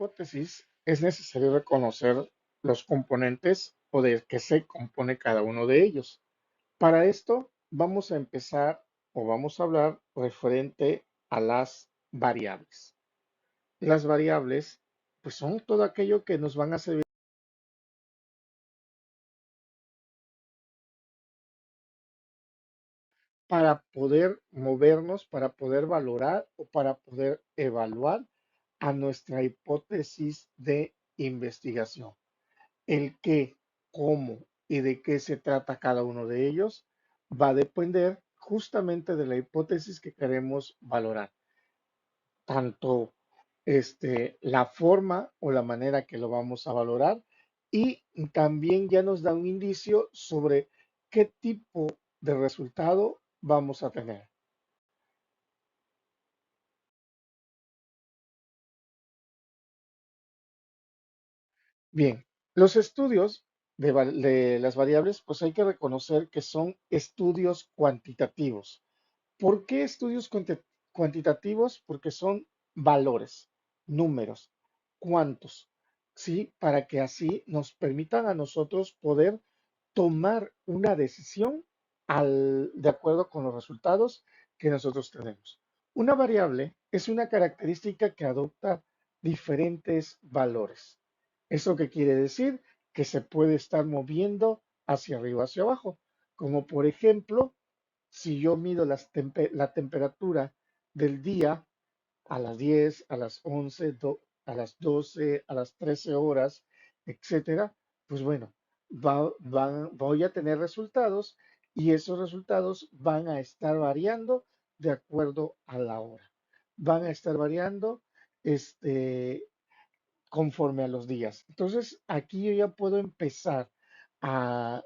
hipótesis es necesario reconocer los componentes o de qué se compone cada uno de ellos. Para esto vamos a empezar o vamos a hablar referente a las variables. Las variables pues son todo aquello que nos van a servir para poder movernos, para poder valorar o para poder evaluar a nuestra hipótesis de investigación. El qué, cómo y de qué se trata cada uno de ellos va a depender justamente de la hipótesis que queremos valorar, tanto la forma o la manera que lo vamos a valorar y también ya nos da un indicio sobre qué tipo de resultado vamos a tener. Bien, los estudios de las variables, pues hay que reconocer que son estudios cuantitativos. ¿Por qué estudios cuantitativos? Porque son valores, números, cuántos, ¿sí? Para que así nos permitan a nosotros poder tomar una decisión de acuerdo con los resultados que nosotros tenemos. Una variable es una característica que adopta diferentes valores. ¿Eso qué quiere decir? Que se puede estar moviendo hacia arriba, hacia abajo, como por ejemplo si yo mido la temperatura del día a las 10, a las 11, a las 12, a las 13 horas, etcétera, pues bueno, voy a tener resultados y esos resultados van a estar variando de acuerdo a la hora. Van a estar variando este, conforme a los días. Entonces, aquí yo ya puedo empezar a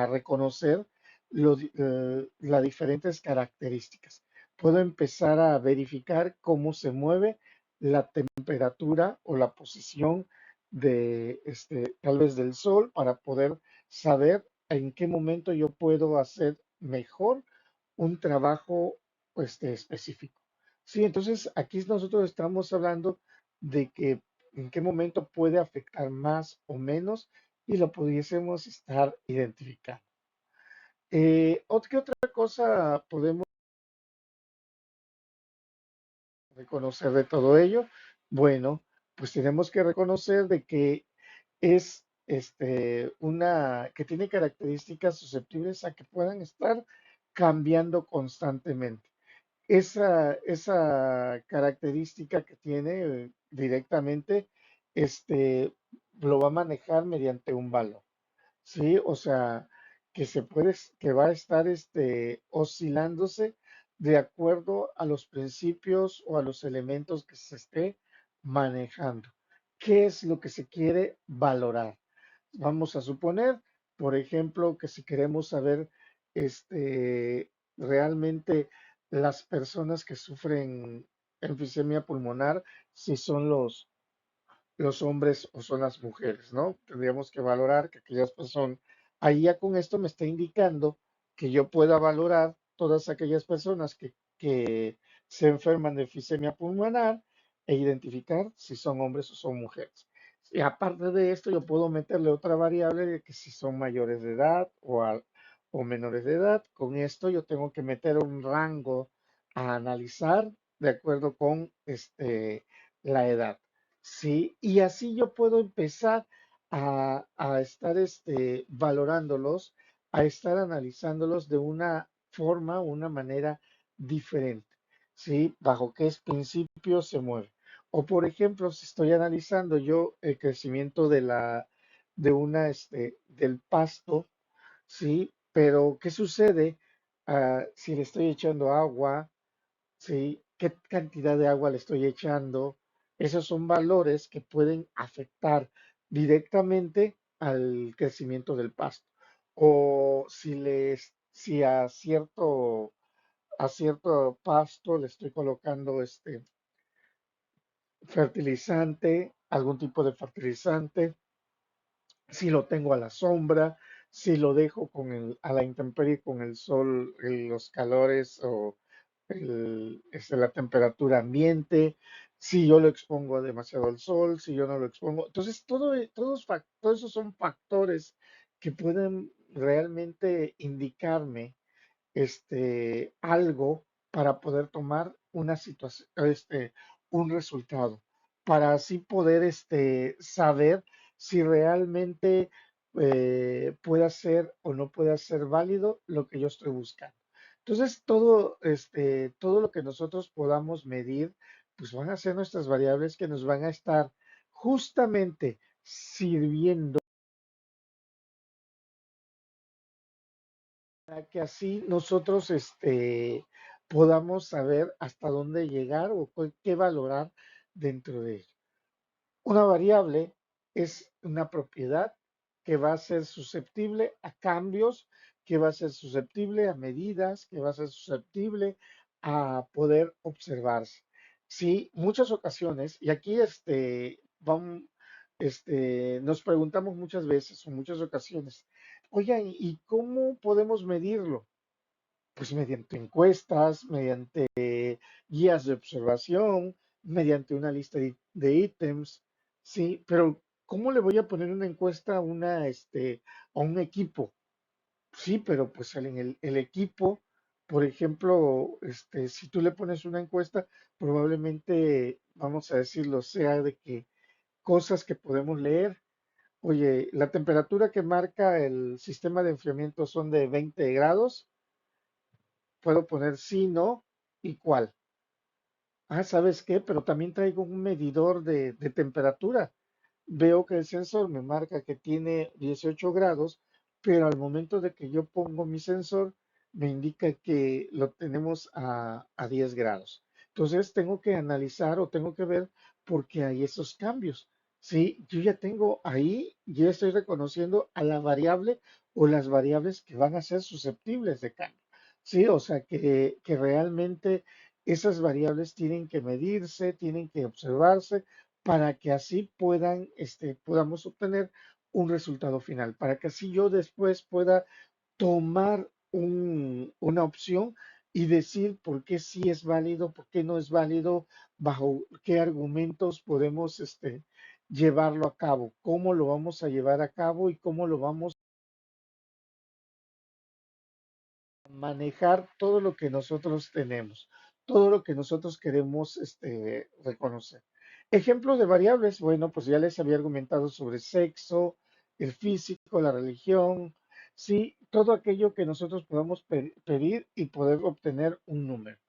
reconocer las diferentes características. Puedo empezar a verificar cómo se mueve la temperatura o la posición de tal vez del sol para poder saber en qué momento yo puedo hacer mejor un trabajo específico. Sí, entonces aquí nosotros estamos hablando de que en qué momento puede afectar más o menos y lo pudiésemos estar identificando. ¿Qué otra cosa podemos reconocer de todo ello? Bueno, pues tenemos que reconocer de que es una que tiene características susceptibles a que puedan estar cambiando constantemente. Esa característica que tiene directamente, este, lo va a manejar mediante un valor, ¿sí? O sea, que va a estar oscilándose de acuerdo a los principios o a los elementos que se esté manejando. ¿Qué es lo que se quiere valorar? Vamos a suponer, por ejemplo, que si queremos saber realmente las personas que sufren enfisema pulmonar, si son los hombres o son las mujeres, ¿no? Tendríamos que valorar que aquellas personas, ahí ya con esto me está indicando que yo pueda valorar todas aquellas personas que se enferman de enfisema pulmonar e identificar si son hombres o son mujeres. Y aparte de esto, yo puedo meterle otra variable de que si son mayores de edad o menores de edad. Con esto yo tengo que meter un rango a analizar de acuerdo con la edad. Sí, y así yo puedo empezar a estar valorándolos, a estar analizándolos de una forma, una manera diferente, ¿sí? Bajo qué principio se mueve. O por ejemplo, si estoy analizando yo el crecimiento del pasto, ¿sí? Pero ¿qué sucede si le estoy echando agua? ¿Sí? ¿Qué cantidad de agua le estoy echando? Esos son valores que pueden afectar directamente al crecimiento del pasto. O si a cierto pasto le estoy colocando fertilizante, algún tipo de fertilizante, si lo tengo a la sombra, si lo dejo a la intemperie con el sol, los calores o la temperatura ambiente, si yo lo expongo demasiado al sol, si yo no lo expongo. Entonces, todos esos son factores que pueden realmente indicarme algo para poder tomar una situación, un resultado, para así poder saber si realmente puede ser o no puede ser válido lo que yo estoy buscando. Entonces, todo lo que nosotros podamos medir, pues van a ser nuestras variables que nos van a estar justamente sirviendo para que así nosotros podamos saber hasta dónde llegar o qué valorar dentro de ello. Una variable es una propiedad que va a ser susceptible a cambios, que va a ser susceptible a medidas, que va a ser susceptible a poder observarse. Sí, muchas ocasiones, y aquí nos preguntamos muchas veces o muchas ocasiones, oigan, ¿y cómo podemos medirlo? Pues mediante encuestas, mediante guías de observación, mediante una lista de ítems, sí, pero ¿cómo le voy a poner una encuesta a un equipo? Sí, pero pues el equipo, por ejemplo, si tú le pones una encuesta, probablemente, vamos a decirlo, sea de que cosas que podemos leer. Oye, la temperatura que marca el sistema de enfriamiento son de 20 grados. Puedo poner sí, no y cuál. Ah, ¿sabes qué? Pero también traigo un medidor de temperatura. Veo que el sensor me marca que tiene 18 grados, pero al momento de que yo pongo mi sensor, me indica que lo tenemos a 10 grados. Entonces tengo que analizar o tengo que ver por qué hay esos cambios. Sí, yo ya tengo ahí, ya estoy reconociendo a la variable o las variables que van a ser susceptibles de cambio. Sí, o sea que realmente esas variables tienen que medirse, tienen que observarse para que así podamos obtener un resultado final, para que así yo después pueda tomar una opción y decir por qué sí es válido, por qué no es válido, bajo qué argumentos podemos llevarlo a cabo, cómo lo vamos a llevar a cabo y cómo lo vamos manejar todo lo que nosotros tenemos, todo lo que nosotros queremos reconocer. Ejemplos de variables, bueno, pues ya les había argumentado sobre sexo, el físico, la religión, sí, todo aquello que nosotros podamos pedir y poder obtener un número.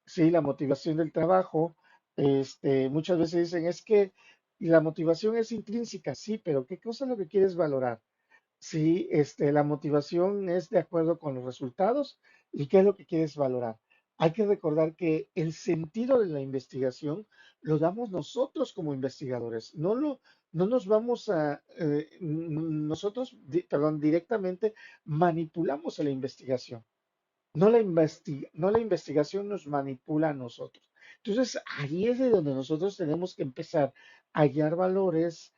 Sí, la motivación del trabajo, muchas veces dicen, es que la motivación es intrínseca, sí, pero ¿qué cosa es lo que quieres valorar? Sí, la motivación es de acuerdo con los resultados y qué es lo que quieres valorar. Hay que recordar que el sentido de la investigación lo damos nosotros como investigadores. No nos vamos nosotros, perdón, directamente manipulamos a la investigación. No la investigación nos manipula a nosotros. Entonces, ahí es de donde nosotros tenemos que empezar a hallar valores,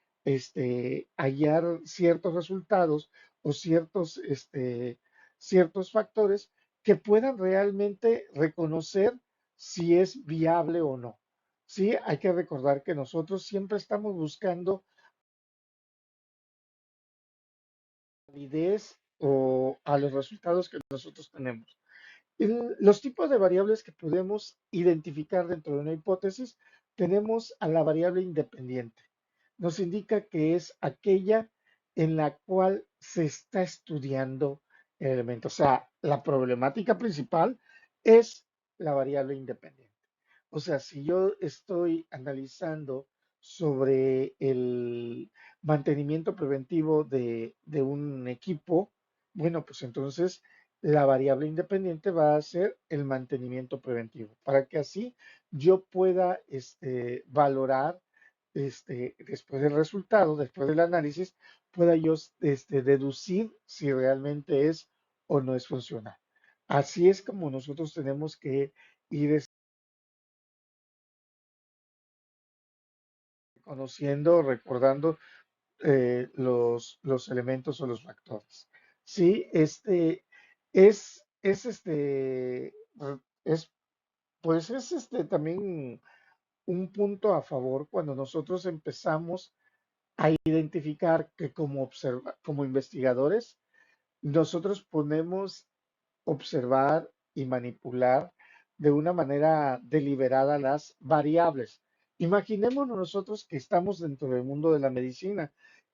hallar ciertos resultados o ciertos factores que puedan realmente reconocer si es viable o no. Sí, hay que recordar que nosotros siempre estamos buscando validez o a los resultados que nosotros tenemos. Los tipos de variables que podemos identificar dentro de una hipótesis, tenemos a la variable independiente. Nos indica que es aquella en la cual se está estudiando el elemento. O sea, la problemática principal es la variable independiente. O sea, si yo estoy analizando sobre el mantenimiento preventivo de un equipo, bueno, pues entonces la variable independiente va a ser el mantenimiento preventivo, para que así yo pueda valorar después del resultado, después del análisis, pueda yo deducir si realmente es o no es funcional. Así es como nosotros tenemos que ir conociendo, recordando los elementos o los factores. Sí, es, es, este, es, pues es también un punto a favor cuando nosotros empezamos a identificar que como investigadores, nosotros podemos observar y manipular de una manera deliberada las variables. Imaginémonos nosotros que estamos dentro del mundo de la medicina.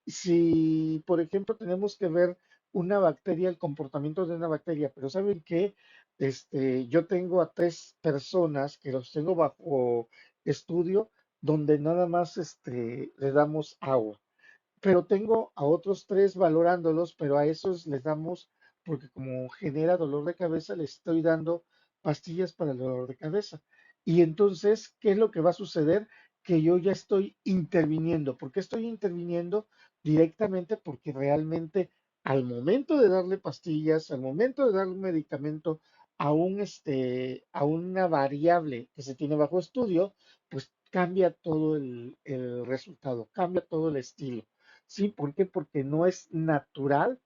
Si, por ejemplo, tenemos que ver una bacteria, el comportamiento de una bacteria, pero ¿saben qué? Yo tengo a tres personas que los tengo bajo estudio donde nada más le damos agua, pero tengo a otros tres valorándolos, pero a esos les damos, porque como genera dolor de cabeza, les estoy dando pastillas para el dolor de cabeza. Y entonces, ¿qué es lo que va a suceder? Que yo ya estoy interviniendo. ¿Por qué estoy interviniendo? Directamente porque realmente al momento de darle pastillas, al momento de darle un medicamento a una variable que se tiene bajo estudio, pues cambia todo el resultado, cambia todo el estilo. Sí, ¿por qué? Porque no es natural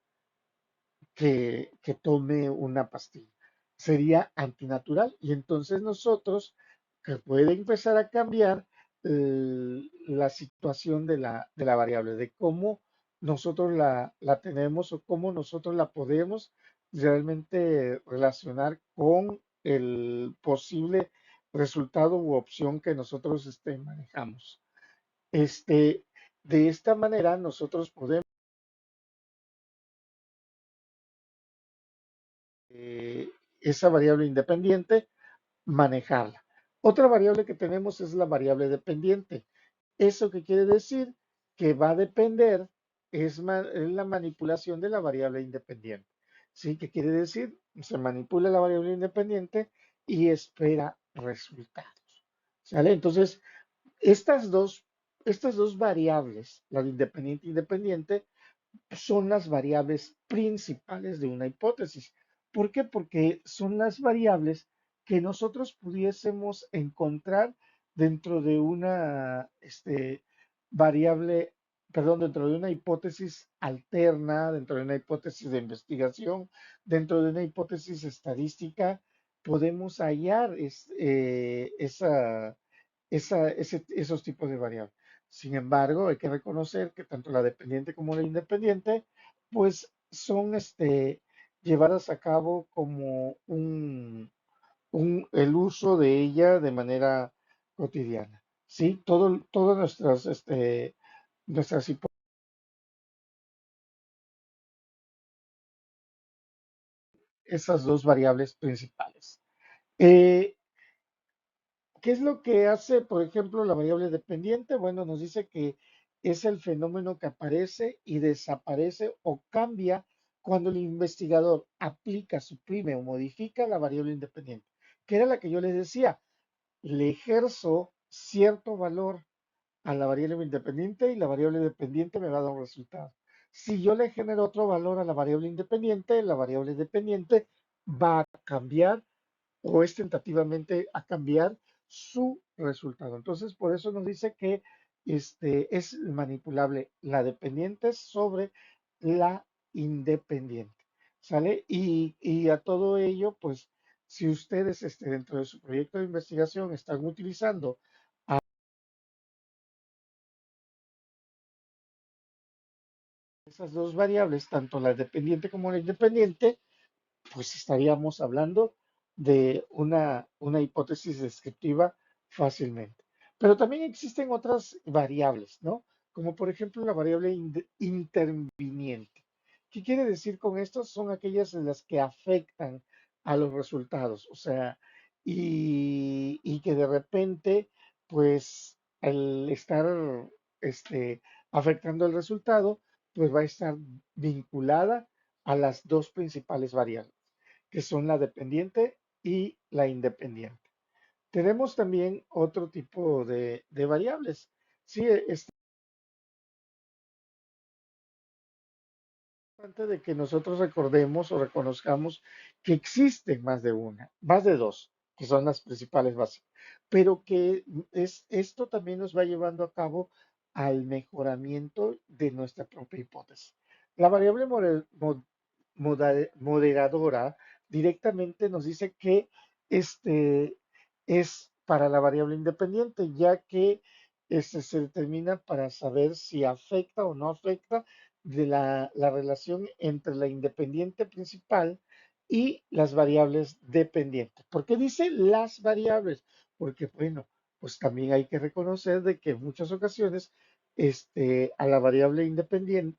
que tome una pastilla. Sería antinatural. Y entonces nosotros, que puede empezar a cambiar la situación de la variable, de cómo nosotros la tenemos o cómo nosotros la podemos realmente relacionar con el posible resultado u opción que nosotros manejamos. Este, de esta manera nosotros podemos esa variable independiente manejarla. Otra variable que tenemos es la variable dependiente. ¿Eso qué quiere decir? Que va a depender, es la manipulación de la variable independiente. ¿Sí? ¿Qué quiere decir? Se manipula la variable independiente y espera resultados. ¿Sale? Entonces, estas dos, estas dos variables, la de independiente e independiente, son las variables principales de una hipótesis. ¿Por qué? Porque son las variables que nosotros pudiésemos encontrar dentro de una variable, perdón, dentro de una hipótesis alterna, dentro de una hipótesis de investigación, dentro de una hipótesis estadística, podemos hallar esos tipos de variables. Sin embargo, hay que reconocer que tanto la dependiente como la independiente, pues son llevadas a cabo como el uso de ella de manera cotidiana. ¿Sí? Todas nuestras esas dos variables principales. Eh, ¿Qué es lo que hace, por ejemplo, la variable dependiente? Bueno, nos dice que es el fenómeno que aparece y desaparece o cambia cuando el investigador aplica, suprime o modifica la variable independiente, que era la que yo les decía, le ejerzo cierto valor a la variable independiente y la variable dependiente me va a dar un resultado. Si yo le genero otro valor a la variable dependiente va a cambiar o es tentativamente a cambiar su resultado. Entonces, por eso nos dice que es manipulable la dependiente sobre la independiente. ¿Sale? Y a todo ello, pues, si ustedes dentro de su proyecto de investigación están utilizando esas dos variables, tanto la dependiente como la independiente, pues estaríamos hablando de una hipótesis descriptiva fácilmente. Pero también existen otras variables, ¿no? Como por ejemplo la variable interviniente. ¿Qué quiere decir con esto? Son aquellas en las que afectan a los resultados, o sea, y que de repente, pues, al estar afectando el resultado, pues va a estar vinculada a las dos principales variables, que son la dependiente y la independiente. Tenemos también otro tipo de variables. Sí, es importante de que nosotros recordemos o reconozcamos que existen más de una, más de dos, que son las principales bases, pero que esto también nos va llevando a cabo al mejoramiento de nuestra propia hipótesis. La variable moderadora directamente nos dice que este es para la variable independiente, ya que se determina para saber si afecta o no afecta de la relación entre la independiente principal y las variables dependientes. ¿Por qué dice las variables? Porque, bueno, pues también hay que reconocer de que en muchas ocasiones a la variable independiente,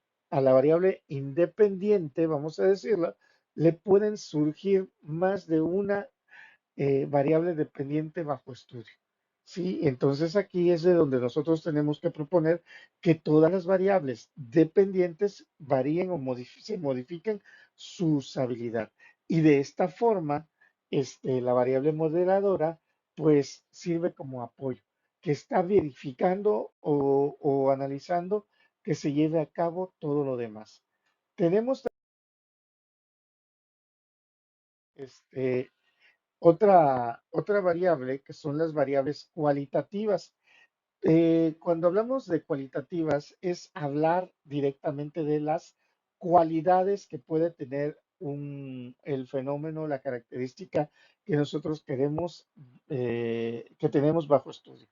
vamos a decirla, le pueden surgir más de una variable dependiente bajo estudio. Sí, entonces aquí es de donde nosotros tenemos que proponer que todas las variables dependientes varíen o se modifiquen su usabilidad. Y de esta forma, la variable modeladora pues sirve como apoyo, que está verificando o analizando que se lleve a cabo todo lo demás. Tenemos este, otra variable que son las variables cualitativas. Cuando hablamos de cualitativas es hablar directamente de las cualidades que puede tener el fenómeno, la característica que nosotros queremos, que tenemos bajo estudio.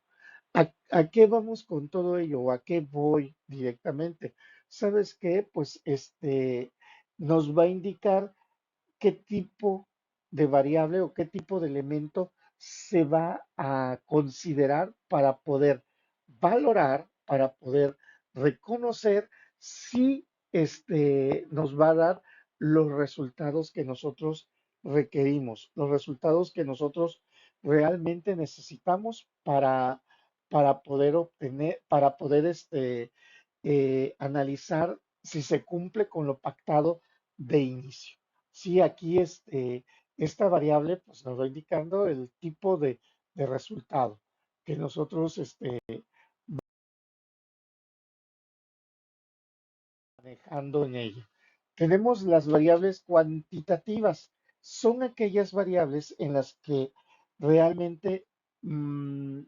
¿A qué vamos con todo ello? ¿O a qué voy directamente? ¿Sabes qué? Pues nos va a indicar qué tipo de variable o qué tipo de elemento se va a considerar para poder valorar, para poder reconocer si nos va a dar los resultados que nosotros requerimos, los resultados que nosotros realmente necesitamos para poder obtener, para poder analizar si se cumple con lo pactado de inicio. Sí, aquí esta variable pues, nos va indicando el tipo de resultado que nosotros manejando en ella. Tenemos las variables cuantitativas. Son aquellas variables en las que realmente mm,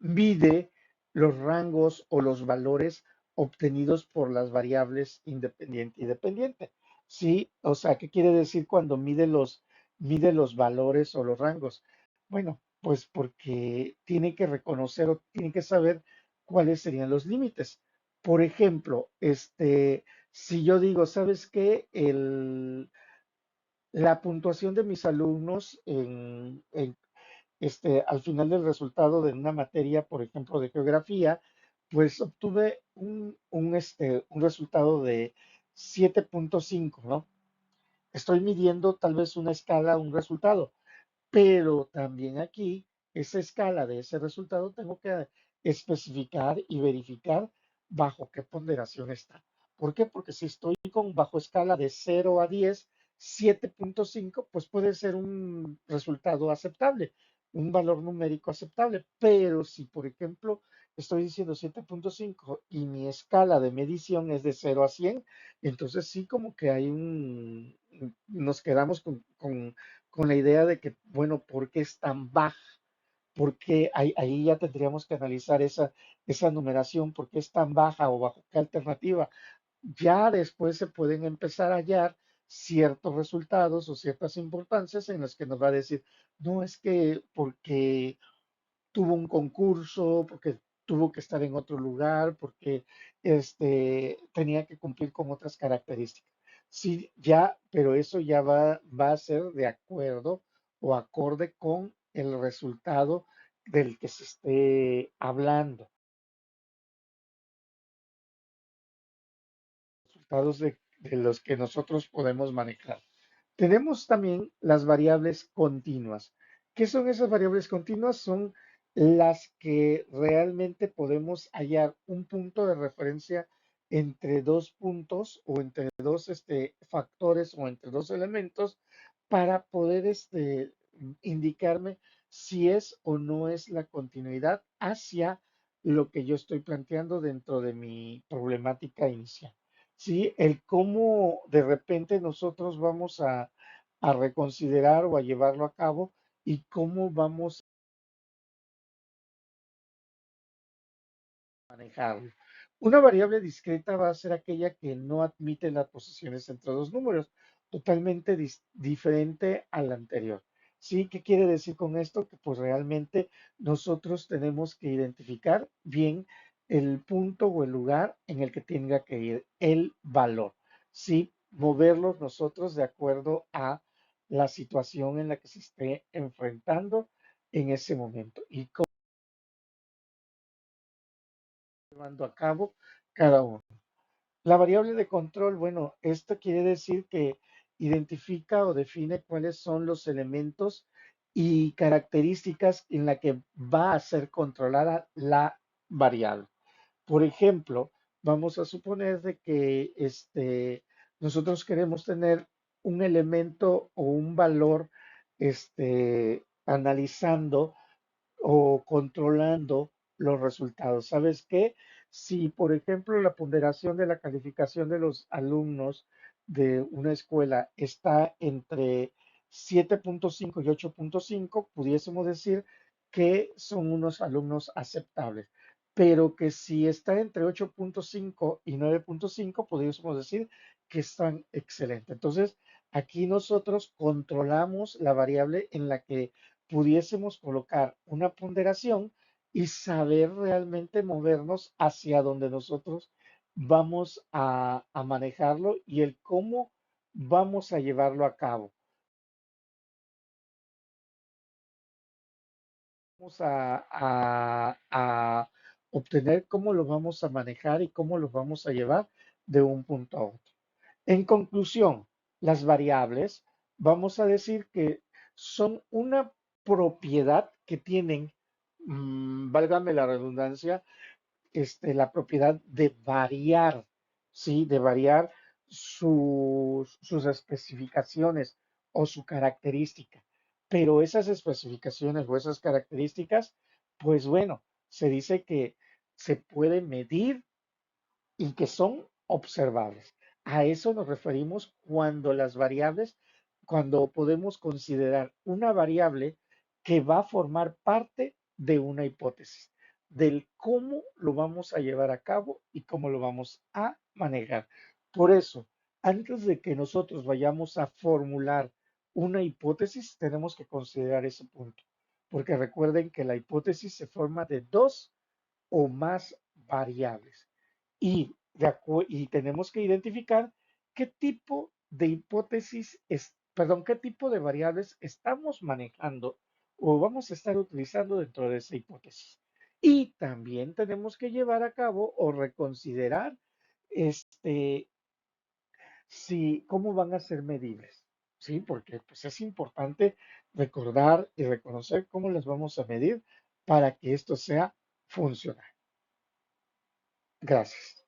mide los rangos o los valores obtenidos por las variables independiente y dependiente. Sí, o sea, ¿qué quiere decir cuando mide los valores o los rangos? Bueno, pues porque tiene que reconocer o tiene que saber cuáles serían los límites. Por ejemplo, si yo digo, ¿sabes qué? La puntuación de mis alumnos al final del resultado de una materia, por ejemplo, de geografía, pues obtuve un resultado de 7.5, ¿no? Estoy midiendo tal vez una escala, un resultado. Pero también aquí, esa escala de ese resultado, tengo que especificar y verificar bajo qué ponderación está. ¿Por qué? Porque si estoy con bajo escala de 0 a 10, 7.5, pues puede ser un resultado aceptable, un valor numérico aceptable. Pero si, por ejemplo, estoy diciendo 7.5 y mi escala de medición es de 0 a 100, entonces sí como que nos quedamos con la idea de que, bueno, ¿por qué es tan baja? Porque ahí ya tendríamos que analizar esa numeración, ¿por qué es tan baja o bajo qué alternativa? Ya después se pueden empezar a hallar ciertos resultados o ciertas importancias en las que nos va a decir, no es que porque tuvo un concurso, porque tuvo que estar en otro lugar, porque tenía que cumplir con otras características. Sí, ya, pero eso ya va a ser de acuerdo o acorde con el resultado del que se esté hablando, resultados de los que nosotros podemos manejar. Tenemos también las variables continuas. ¿Qué son esas variables continuas? Son las que realmente podemos hallar un punto de referencia entre dos puntos o entre dos factores o entre dos elementos para poder indicarme si es o no es la continuidad hacia lo que yo estoy planteando dentro de mi problemática inicial. Sí, el cómo de repente nosotros vamos a reconsiderar o a llevarlo a cabo y cómo vamos a manejarlo. Una variable discreta va a ser aquella que no admite las posiciones entre dos números, totalmente diferente a la anterior. ¿Sí? ¿Qué quiere decir con esto? Que pues realmente nosotros tenemos que identificar bien el punto o el lugar en el que tenga que ir el valor, ¿sí? Moverlos nosotros de acuerdo a la situación en la que se esté enfrentando en ese momento y cómo llevando a cabo cada uno. La variable de control, bueno, esto quiere decir que identifica o define cuáles son los elementos y características en la que va a ser controlada la variable. Por ejemplo, vamos a suponer de que nosotros queremos tener un elemento o un valor analizando o controlando los resultados. ¿Sabes qué? Si, por ejemplo, la ponderación de la calificación de los alumnos de una escuela está entre 7.5 y 8.5, pudiésemos decir que son unos alumnos aceptables. Pero que si está entre 8.5 y 9.5, pudiésemos decir que están excelentes. Entonces, aquí nosotros controlamos la variable en la que pudiésemos colocar una ponderación y saber realmente movernos hacia donde nosotros vamos a manejarlo y el cómo vamos a llevarlo a cabo. Vamos a obtener cómo lo vamos a manejar y cómo lo vamos a llevar de un punto a otro. En conclusión, las variables, vamos a decir que son una propiedad que tienen, válgame la redundancia, la propiedad de variar, ¿sí? De variar sus especificaciones o su característica. Pero esas especificaciones o esas características, pues bueno, se dice que se puede medir y que son observables. A eso nos referimos cuando las variables, cuando podemos considerar una variable que va a formar parte de una hipótesis, del cómo lo vamos a llevar a cabo y cómo lo vamos a manejar. Por eso, antes de que nosotros vayamos a formular una hipótesis, tenemos que considerar ese punto, porque recuerden que la hipótesis se forma de dos o más variables y tenemos que identificar qué tipo de hipótesis perdón, qué tipo de variables estamos manejando o vamos a estar utilizando dentro de esa hipótesis. Y también tenemos que llevar a cabo o reconsiderar este, si, cómo van a ser medibles. Sí, porque pues, es importante recordar y reconocer cómo las vamos a medir para que esto sea funcional. Gracias.